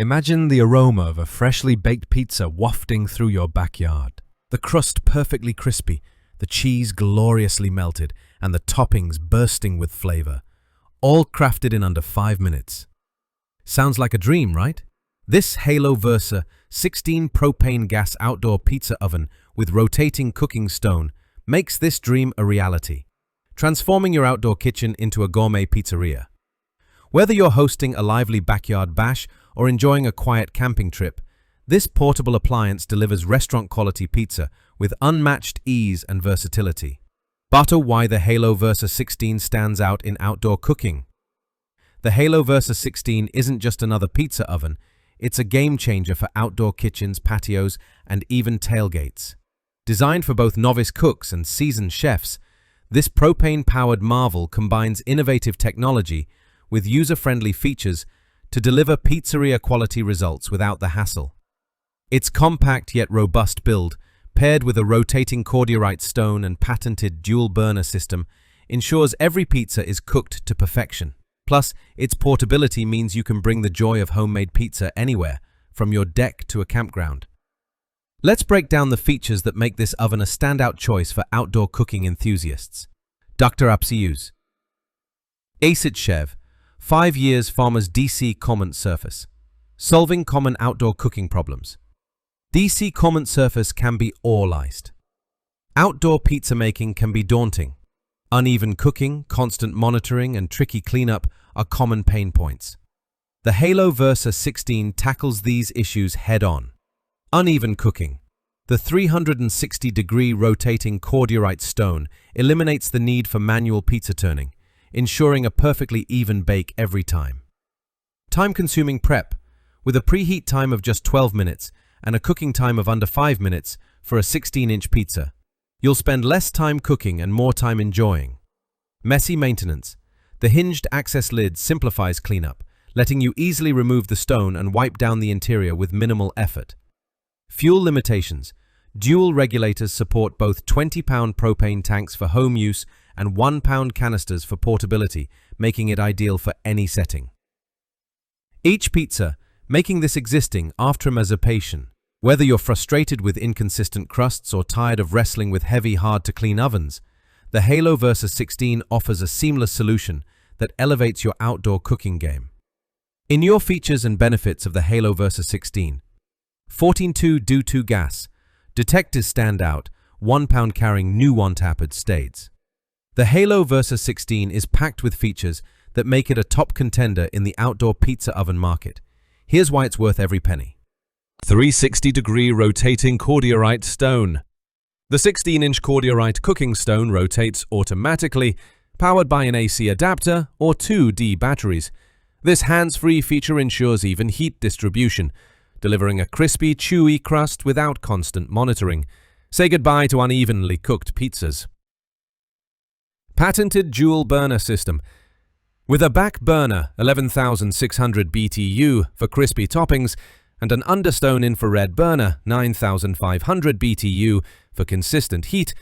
Imagine the aroma of a freshly baked pizza wafting through your backyard. The crust perfectly crispy, the cheese gloriously melted, and the toppings bursting with flavor. All crafted in under 5 minutes. Sounds like a dream, right? This Halo Versa 16 propane gas outdoor pizza oven with rotating cooking stone makes this dream a reality, transforming your outdoor kitchen into a gourmet pizzeria. Whether you're hosting a lively backyard bash or enjoying a quiet camping trip, this portable appliance delivers restaurant-quality pizza with unmatched ease and versatility. But why the Halo Versa 16 stands out in outdoor cooking. The Halo Versa 16 isn't just another pizza oven, it's a game-changer for outdoor kitchens, patios, and even tailgates. Designed for both novice cooks and seasoned chefs, this propane-powered marvel combines innovative technology with user-friendly features to deliver pizzeria-quality results without the hassle. Its compact yet robust build, paired with a rotating cordierite stone and patented dual-burner system, ensures every pizza is cooked to perfection. Plus, its portability means you can bring the joy of homemade pizza anywhere, from your deck to a campground. Let's break down the features that make this oven a standout choice for outdoor cooking enthusiasts. Dr. Apsius. Acid Chev, 5 years farmer's DC comment surface. Solving common outdoor cooking problems. DC comment surface can be all-iced. Outdoor pizza making can be daunting. Uneven cooking, constant monitoring, and tricky cleanup are common pain points. The Halo Versa 16 tackles these issues head-on. Uneven cooking. The 360-degree rotating cordierite stone eliminates the need for manual pizza turning, ensuring a perfectly even bake every time. Time-consuming prep. With a preheat time of just 12 minutes and a cooking time of under 5 minutes for a 16-inch pizza, you'll spend less time cooking and more time enjoying. Messy maintenance. The hinged access lid simplifies cleanup, letting you easily remove the stone and wipe down the interior with minimal effort. Fuel limitations. Dual regulators support both 20-pound propane tanks for home use and 1-pound canisters for portability, making it ideal for any setting. Each pizza, making this existing after-emancipation. Whether you're frustrated with inconsistent crusts or tired of wrestling with heavy, hard-to-clean ovens, the Halo Versa 16 offers a seamless solution that elevates your outdoor cooking game. In your features and benefits of the Halo Versa 16, 14.2 gas, detectors stand out, 1 pound carrying new one-tapped states. The Halo Versa 16 is packed with features that make it a top contender in the outdoor pizza oven market. Here's why it's worth every penny. 360-degree rotating cordierite stone. The 16-inch cordierite cooking stone rotates automatically, powered by an AC adapter or 2D batteries. This hands-free feature ensures even heat distribution, delivering a crispy, chewy crust without constant monitoring. Say goodbye to unevenly cooked pizzas. Patented dual burner system. With a back burner, 11,600 BTU for crispy toppings, and an understone infrared burner, 9,500 BTU for consistent heat,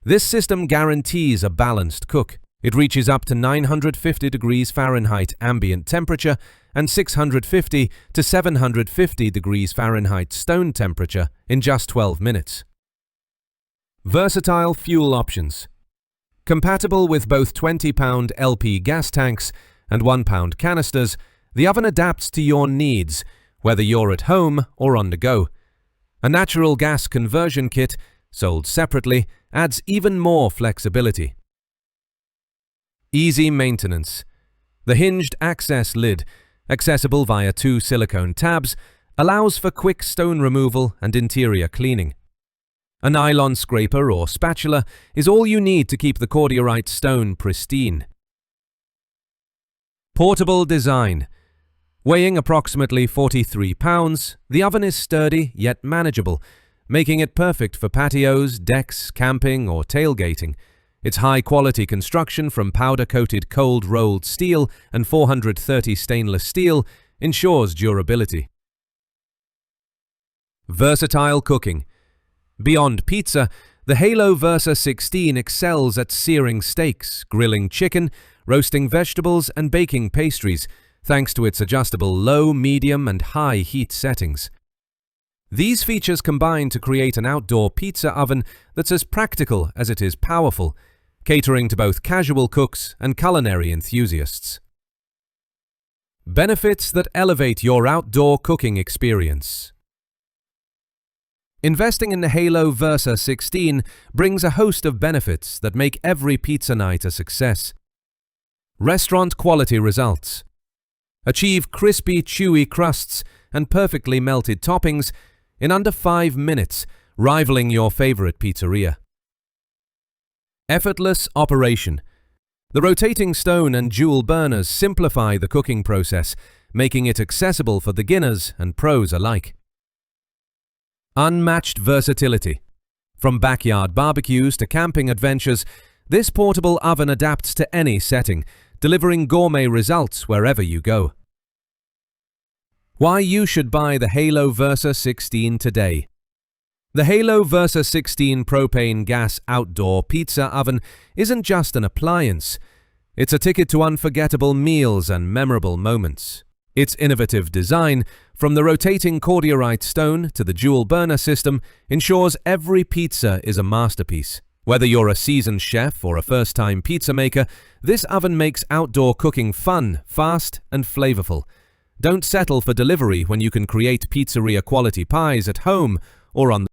this system guarantees a balanced cook. It reaches up to 950 degrees Fahrenheit ambient temperature and 650 to 750 degrees Fahrenheit stone temperature in just 12 minutes. Versatile fuel options. Compatible with both 20-pound LP gas tanks and 1-pound canisters, the oven adapts to your needs, whether you're at home or on the go. A natural gas conversion kit, sold separately, adds even more flexibility. Easy maintenance. The hinged access lid, accessible via 2 silicone tabs, allows for quick stone removal and interior cleaning. A nylon scraper or spatula is all you need to keep the cordierite stone pristine. Portable design. Weighing approximately 43 pounds, the oven is sturdy yet manageable, making it perfect for patios, decks, camping, or tailgating. Its high-quality construction from powder-coated cold-rolled steel and 430 stainless steel ensures durability. Versatile cooking. Beyond pizza, the Halo Versa 16 excels at searing steaks, grilling chicken, roasting vegetables, and baking pastries, thanks to its adjustable low, medium, and high heat settings. These features combine to create an outdoor pizza oven that's as practical as it is powerful, catering to both casual cooks and culinary enthusiasts. Benefits that elevate your outdoor cooking experience. Investing in the Halo Versa 16 brings a host of benefits that make every pizza night a success. Restaurant quality results. Achieve crispy, chewy crusts and perfectly melted toppings in under 5 minutes, rivaling your favorite pizzeria. Effortless operation. The rotating stone and dual burners simplify the cooking process, making it accessible for beginners and pros alike. Unmatched versatility. From backyard barbecues to camping adventures, this portable oven adapts to any setting, delivering gourmet results wherever you go. Why you should buy the Halo Versa 16 today. The Halo Versa 16 propane gas outdoor pizza oven isn't just an appliance. It's a ticket to unforgettable meals and memorable moments. Its innovative design, from the rotating cordierite stone to the dual burner system, ensures every pizza is a masterpiece. Whether you're a seasoned chef or a first-time pizza maker, this oven makes outdoor cooking fun, fast, and flavorful. Don't settle for delivery when you can create pizzeria-quality pies at home or on